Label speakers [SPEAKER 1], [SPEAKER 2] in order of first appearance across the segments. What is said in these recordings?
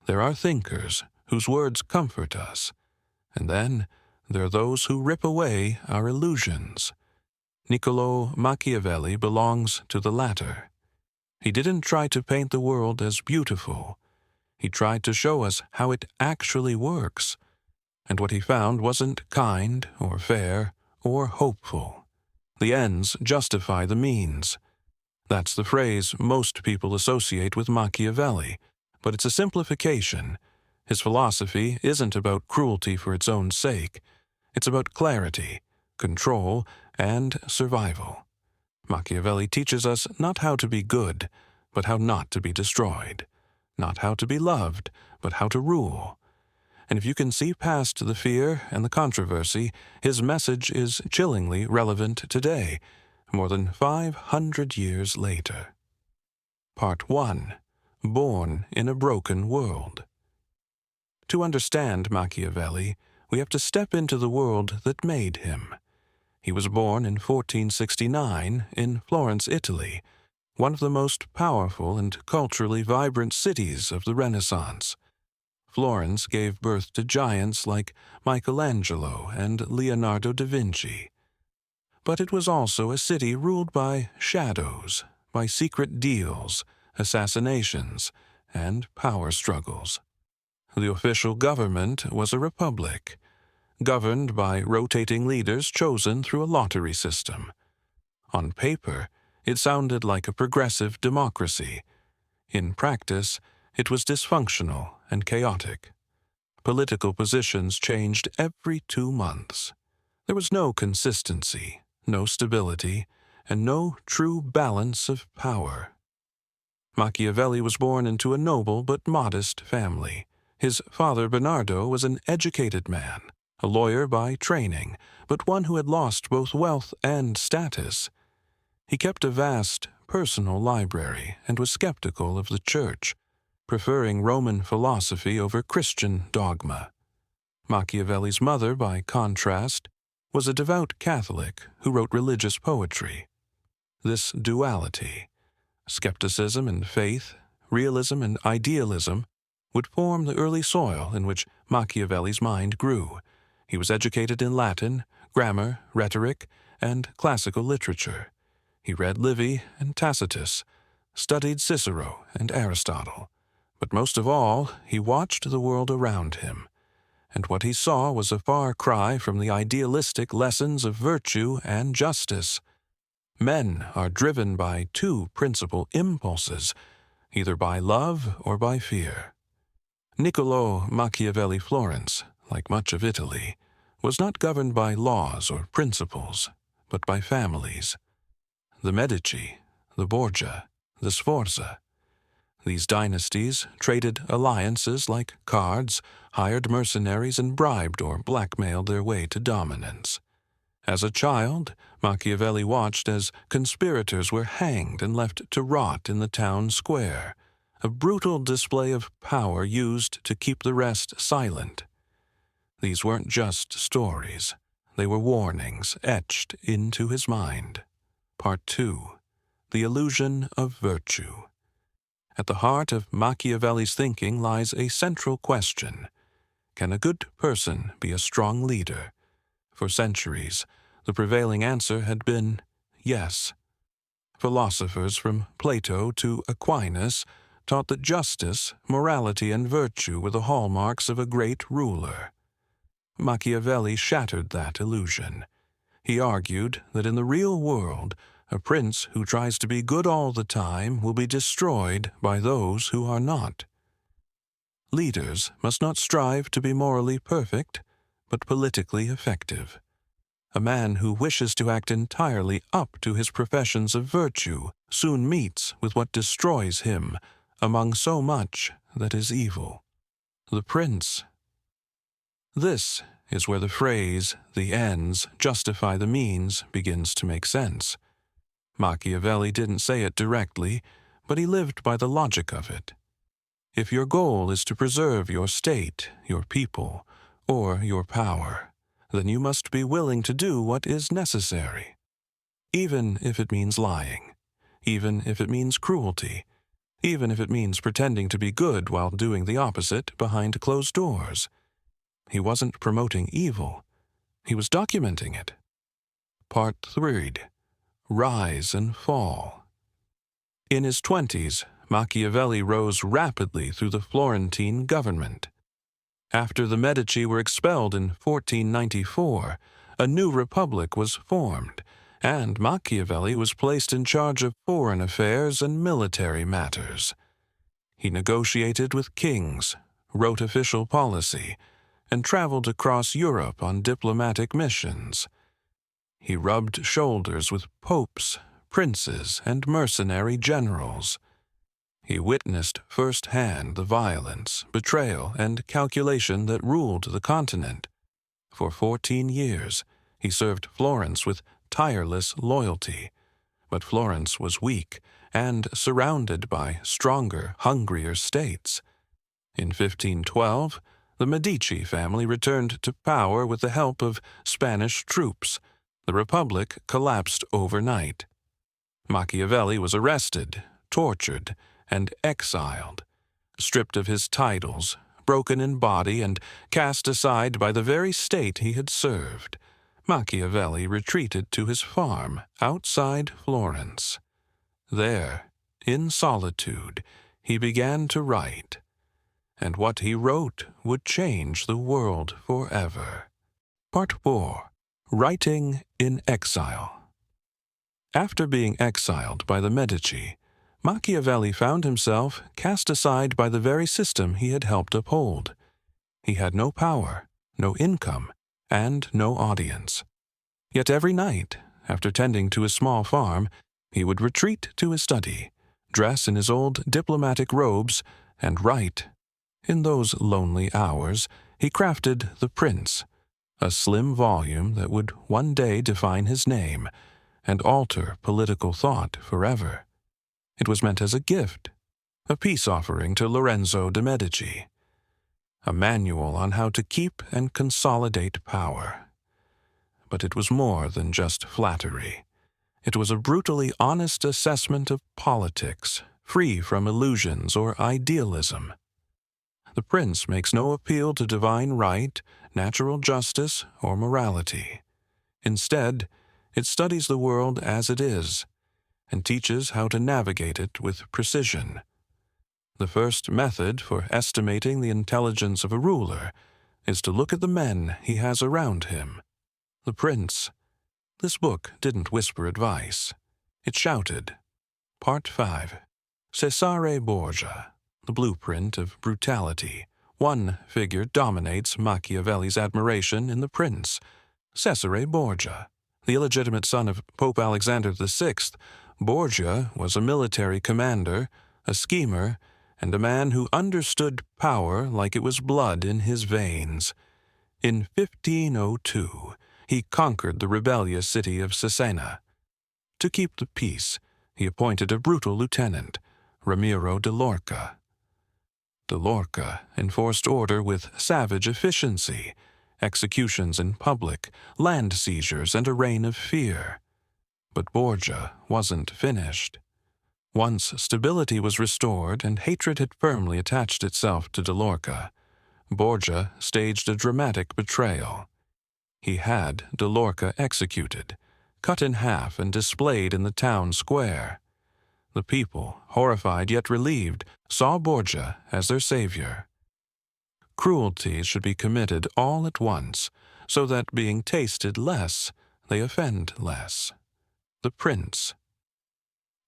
[SPEAKER 1] There are thinkers whose words comfort us, and then there are those who rip away our illusions. Niccolò Machiavelli belongs to the latter. He didn't try to paint the world as beautiful. He tried to show us how it actually works, and what he found wasn't kind or fair or hopeful. The ends justify the means. That's the phrase most people associate with Machiavelli, but it's a simplification. His philosophy isn't about cruelty for its own sake. It's about clarity, control, and survival. Machiavelli teaches us not how to be good, but how not to be destroyed. Not how to be loved, but how to rule. And if you can see past the fear and the controversy, his message is chillingly relevant today, more than 500 years later. Part 1. Born in a Broken World. To understand Machiavelli, we have to step into the world that made him. He was born in 1469 in Florence, Italy, one of the most powerful and culturally vibrant cities of the Renaissance. Florence gave birth to giants like Michelangelo and Leonardo da Vinci. But it was also a city ruled by shadows, by secret deals, assassinations, and power struggles. The official government was a republic, governed by rotating leaders chosen through a lottery system. On paper, it sounded like a progressive democracy. In practice, it was dysfunctional and chaotic. Political positions changed every 2 months. There was no consistency, no stability, and no true balance of power. Machiavelli was born into a noble but modest family. His father, Bernardo, was an educated man, a lawyer by training, but one who had lost both wealth and status. He kept a vast personal library and was skeptical of the church, preferring Roman philosophy over Christian dogma. Machiavelli's mother, by contrast, was a devout Catholic who wrote religious poetry. This duality, skepticism and faith, realism and idealism, would form the early soil in which Machiavelli's mind grew. He was educated in Latin, grammar, rhetoric, and classical literature. He read Livy and Tacitus, studied Cicero and Aristotle. But most of all, he watched the world around him, and what he saw was a far cry from the idealistic lessons of virtue and justice. Men are driven by 2 principal impulses, either by love or by fear. Niccolò Machiavelli Florence, like much of Italy, was not governed by laws or principles, but by families. The Medici, the Borgia, the Sforza. These dynasties traded alliances like cards, hired mercenaries, and bribed or blackmailed their way to dominance. As a child, Machiavelli watched as conspirators were hanged and left to rot in the town square, a brutal display of power used to keep the rest silent. These weren't just stories. They were warnings etched into his mind. Part 2. The Illusion of Virtue. At the heart of Machiavelli's thinking lies a central question. Can a good person be a strong leader? For centuries, the prevailing answer had been yes. Philosophers from Plato to Aquinas taught that justice, morality, and virtue were the hallmarks of a great ruler. Machiavelli shattered that illusion. He argued that in the real world, a prince who tries to be good all the time will be destroyed by those who are not. Leaders must not strive to be morally perfect, but politically effective. A man who wishes to act entirely up to his professions of virtue soon meets with what destroys him among so much that is evil. The prince. This is where the phrase, "the ends justify the means," begins to make sense. Machiavelli didn't say it directly, but he lived by the logic of it. If your goal is to preserve your state, your people, or your power, then you must be willing to do what is necessary, even if it means lying, even if it means cruelty, even if it means pretending to be good while doing the opposite behind closed doors. He wasn't promoting evil. He was documenting it. Part 3. Rise and Fall. In his 20s, Machiavelli rose rapidly through the Florentine government. After the Medici were expelled in 1494, a new republic was formed, and Machiavelli was placed in charge of foreign affairs and military matters. He negotiated with kings, wrote official policy, and traveled across Europe on diplomatic missions. He rubbed shoulders with popes, princes, and mercenary generals. He witnessed firsthand the violence, betrayal, and calculation that ruled the continent. For 14 years, he served Florence with tireless loyalty, but Florence was weak and surrounded by stronger, hungrier states. In 1512, the Medici family returned to power with the help of Spanish troops. The republic collapsed overnight. Machiavelli was arrested, tortured, and exiled, stripped of his titles, broken in body, and cast aside by the very state he had served. Machiavelli retreated to his farm outside Florence. There, in solitude, he began to write, and what he wrote would change the world forever. Part 4. Writing in Exile. After being exiled by the Medici, Machiavelli found himself cast aside by the very system he had helped uphold. He had no power, no income, and no audience. Yet every night, after tending to his small farm, he would retreat to his study, dress in his old diplomatic robes, and write. In those lonely hours, he crafted The Prince, a slim volume that would one day define his name and alter political thought forever. It was meant as a gift, a peace offering to Lorenzo de' Medici, a manual on how to keep and consolidate power. But it was more than just flattery. It was a brutally honest assessment of politics, free from illusions or idealism. The Prince makes no appeal to divine right, natural justice, or morality. Instead, it studies the world as it is, and teaches how to navigate it with precision. The first method for estimating the intelligence of a ruler is to look at the men he has around him. The Prince. This book didn't whisper advice. It shouted. Part 5. Cesare Borgia, the blueprint of brutality. One figure dominates Machiavelli's admiration in The Prince, Cesare Borgia. The illegitimate son of Pope Alexander VI, Borgia was a military commander, a schemer, and a man who understood power like it was blood in his veins. In 1502, he conquered the rebellious city of Cesena. To keep the peace, he appointed a brutal lieutenant, Ramiro de Lorca. De Lorca enforced order with savage efficiency, executions in public, land seizures, and a reign of fear. But Borgia wasn't finished. Once stability was restored and hatred had firmly attached itself to de Lorca, Borgia staged a dramatic betrayal. He had de Lorca executed, cut in half and displayed in the town square. The people, horrified yet relieved, saw Borgia as their savior. Cruelties should be committed all at once, so that being tasted less, they offend less. The Prince.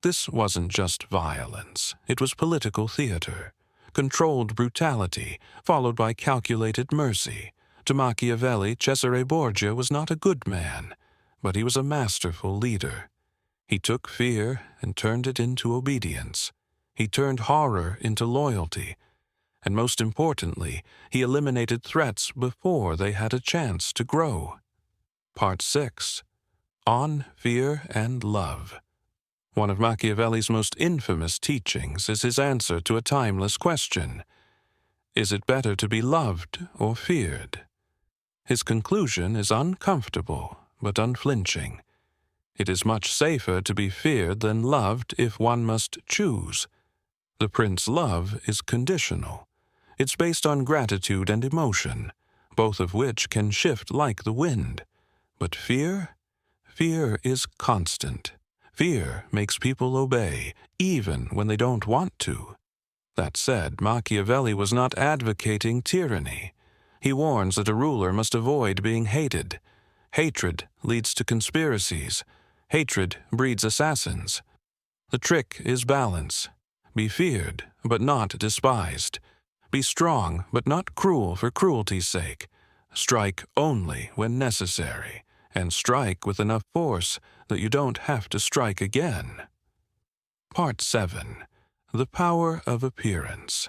[SPEAKER 1] This wasn't just violence, it was political theater, controlled brutality, followed by calculated mercy. To Machiavelli, Cesare Borgia was not a good man, but he was a masterful leader. He took fear and turned it into obedience. He turned horror into loyalty. And most importantly, he eliminated threats before they had a chance to grow. Part 6. On Fear and Love. One of Machiavelli's most infamous teachings is his answer to a timeless question. Is it better to be loved or feared? His conclusion is uncomfortable but unflinching. It is much safer to be feared than loved if one must choose. The prince's love is conditional. It's based on gratitude and emotion, both of which can shift like the wind. But fear? Fear is constant. Fear makes people obey, even when they don't want to. That said, Machiavelli was not advocating tyranny. He warns that a ruler must avoid being hated. Hatred leads to conspiracies. Hatred breeds assassins. The trick is balance. Be feared, but not despised. Be strong, but not cruel for cruelty's sake. Strike only when necessary, and strike with enough force that you don't have to strike again. Part 7. The Power of Appearance.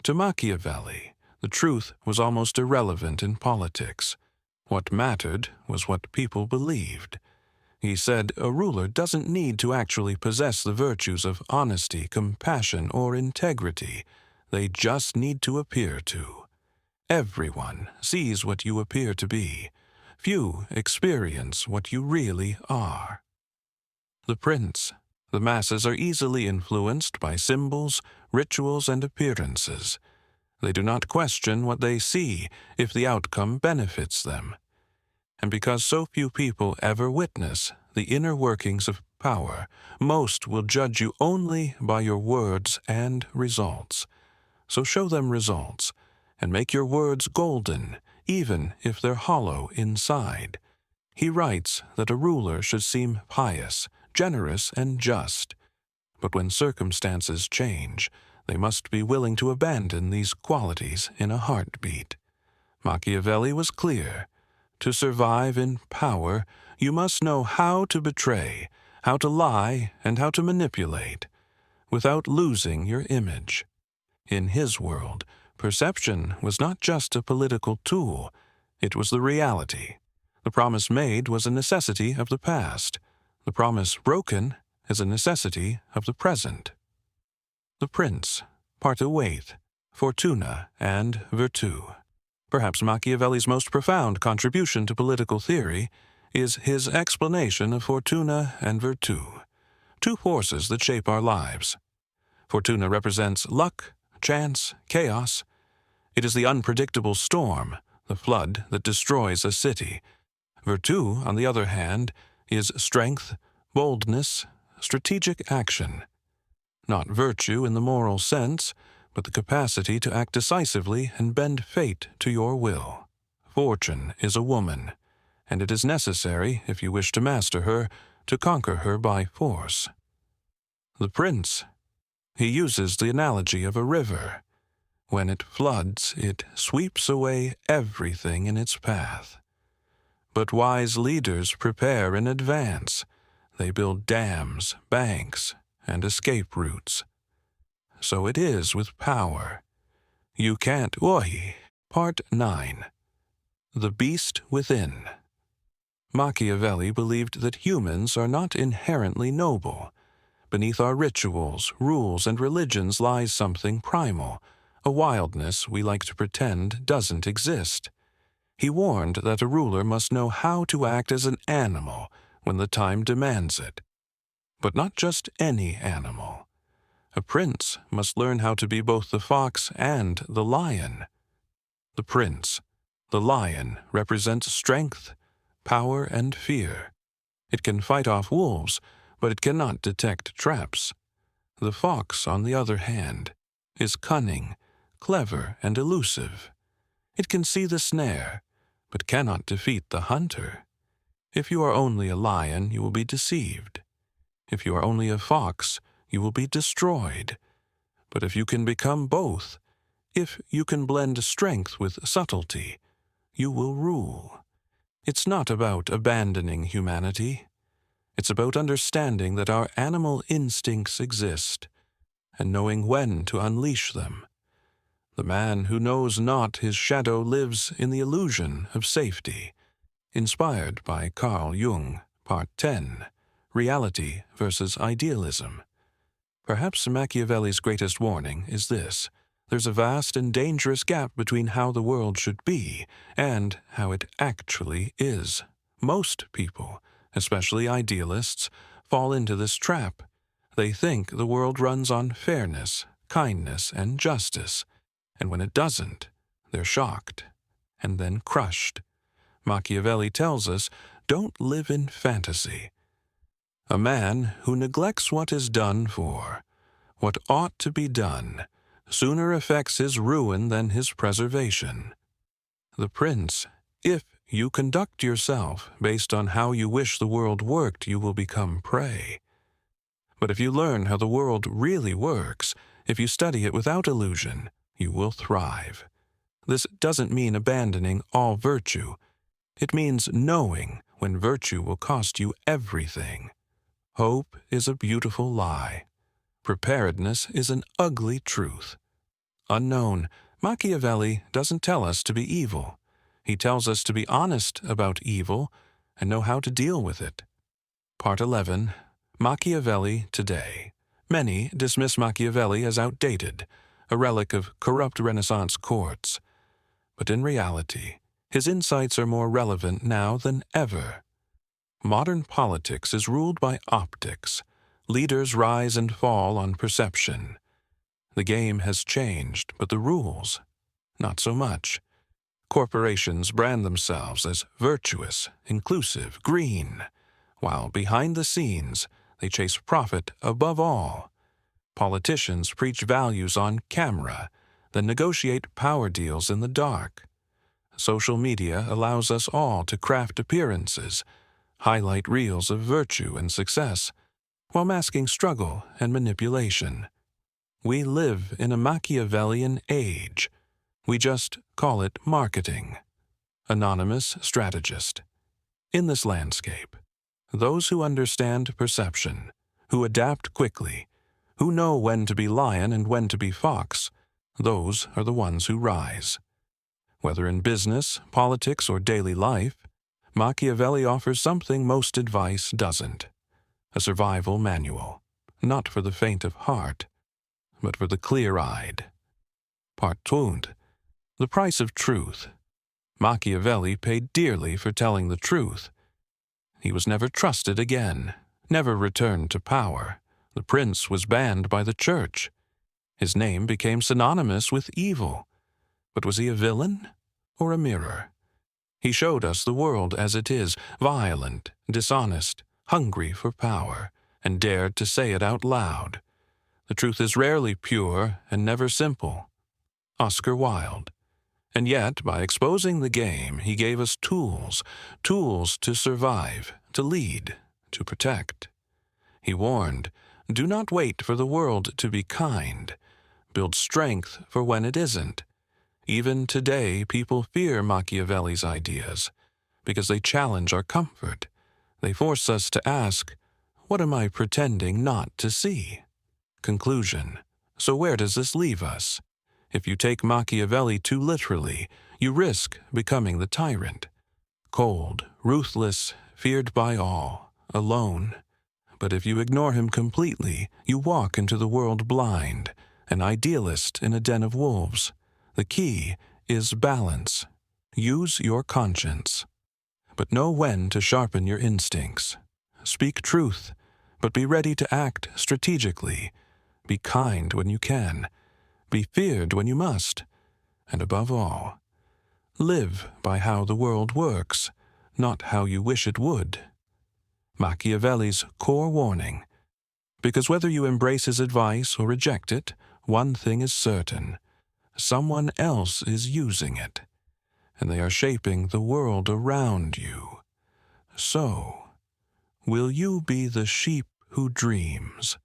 [SPEAKER 1] To Machiavelli, the truth was almost irrelevant in politics. What mattered was what people believed. He said a ruler doesn't need to actually possess the virtues of honesty, compassion, or integrity. They just need to appear to. Everyone sees what you appear to be. Few experience what you really are. The prince. The masses are easily influenced by symbols, rituals, and appearances. They do not question what they see if the outcome benefits them. And because so few people ever witness the inner workings of power, most will judge you only by your words and results. So show them results, and make your words golden, even if they're hollow inside. He writes that a ruler should seem pious, generous, and just. But when circumstances change, they must be willing to abandon these qualities in a heartbeat. Machiavelli was clear. To survive in power, you must know how to betray, how to lie, and how to manipulate, without losing your image. In his world, perception was not just a political tool, it was the reality. The promise made was a necessity of the past. The promise broken is a necessity of the present. The Prince, Part 8, Fortuna and Virtù. Perhaps Machiavelli's most profound contribution to political theory is his explanation of Fortuna and Virtù, two forces that shape our lives. Fortuna represents luck, chance, chaos. It is the unpredictable storm, the flood that destroys a city. Virtù, on the other hand, is strength, boldness, strategic action. Not virtue in the moral sense, but the capacity to act decisively and bend fate to your will. Fortune is a woman, and it is necessary, if you wish to master her, to conquer her by force. The prince. He uses the analogy of a river. When it floods, it sweeps away everything in its path. But wise leaders prepare in advance. They build dams, banks, and escape routes. So it is with power. You can't. Part 9. The Beast Within. Machiavelli believed that humans are not inherently noble. Beneath our rituals, rules, and religions lies something primal, a wildness we like to pretend doesn't exist. He warned that a ruler must know how to act as an animal when the time demands it. But not just any animal. A prince must learn how to be both the fox and the lion. The prince, the lion, represents strength, power, and fear. It can fight off wolves, but it cannot detect traps. The fox, on the other hand, is cunning, clever, and elusive. It can see the snare, but cannot defeat the hunter. If you are only a lion, you will be deceived. If you are only a fox, you will be destroyed. But if you can become both, if you can blend strength with subtlety, you will rule. It's not about abandoning humanity. It's about understanding that our animal instincts exist, and knowing when to unleash them. The man who knows not his shadow lives in the illusion of safety. Inspired by Carl Jung, Part 10, Reality versus Idealism. Perhaps Machiavelli's greatest warning is this: there's a vast and dangerous gap between how the world should be and how it actually is. Most people, especially idealists, fall into this trap. They think the world runs on fairness, kindness, and justice, and when it doesn't, they're shocked, and then crushed. Machiavelli tells us, don't live in fantasy. A man who neglects what is done for, what ought to be done, sooner effects his ruin than his preservation. The prince, if you conduct yourself based on how you wish the world worked, you will become prey. But if you learn how the world really works, if you study it without illusion, you will thrive. This doesn't mean abandoning all virtue. It means knowing when virtue will cost you everything. Hope is a beautiful lie. Preparedness is an ugly truth. Unknown, Machiavelli doesn't tell us to be evil. He tells us to be honest about evil and know how to deal with it. Part 11. Machiavelli Today. Many dismiss Machiavelli as outdated, a relic of corrupt Renaissance courts. But in reality, his insights are more relevant now than ever. Modern politics is ruled by optics. Leaders rise and fall on perception. The game has changed, but the rules, not so much. Corporations brand themselves as virtuous, inclusive, green, while behind the scenes, they chase profit above all. Politicians preach values on camera, then negotiate power deals in the dark. Social media allows us all to craft appearances, highlight reels of virtue and success, while masking struggle and manipulation. We live in a Machiavellian age. We just call it marketing. Anonymous strategist. In this landscape, those who understand perception, who adapt quickly, who know when to be lion and when to be fox, those are the ones who rise. Whether in business, politics, or daily life, Machiavelli offers something most advice doesn't. A survival manual, not for the faint of heart, but for the clear-eyed. Part 2. The price of truth. Machiavelli paid dearly for telling the truth. He was never trusted again, never returned to power. The prince was banned by the church. His name became synonymous with evil. But was he a villain or a mirror? He showed us the world as it is, violent, dishonest, hungry for power, and dared to say it out loud. The truth is rarely pure and never simple. Oscar Wilde. And yet, by exposing the game, he gave us tools to survive, to lead, to protect. He warned, do not wait for the world to be kind. Build strength for when it isn't. Even today, people fear Machiavelli's ideas because they challenge our comfort. They force us to ask, what am I pretending not to see? Conclusion. So where does this leave us? If you take Machiavelli too literally, you risk becoming the tyrant. Cold, ruthless, feared by all, alone. But if you ignore him completely, you walk into the world blind, an idealist in a den of wolves. The key is balance. Use your conscience. But know when to sharpen your instincts. Speak truth, but be ready to act strategically. Be kind when you can. Be feared when you must. And above all, live by how the world works, not how you wish it would. Machiavelli's core warning. Because whether you embrace his advice or reject it, one thing is certain. Someone else is using it, and they are shaping the world around you. So, will you be the sheep who dreams,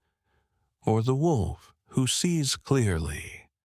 [SPEAKER 1] or the wolf who sees clearly?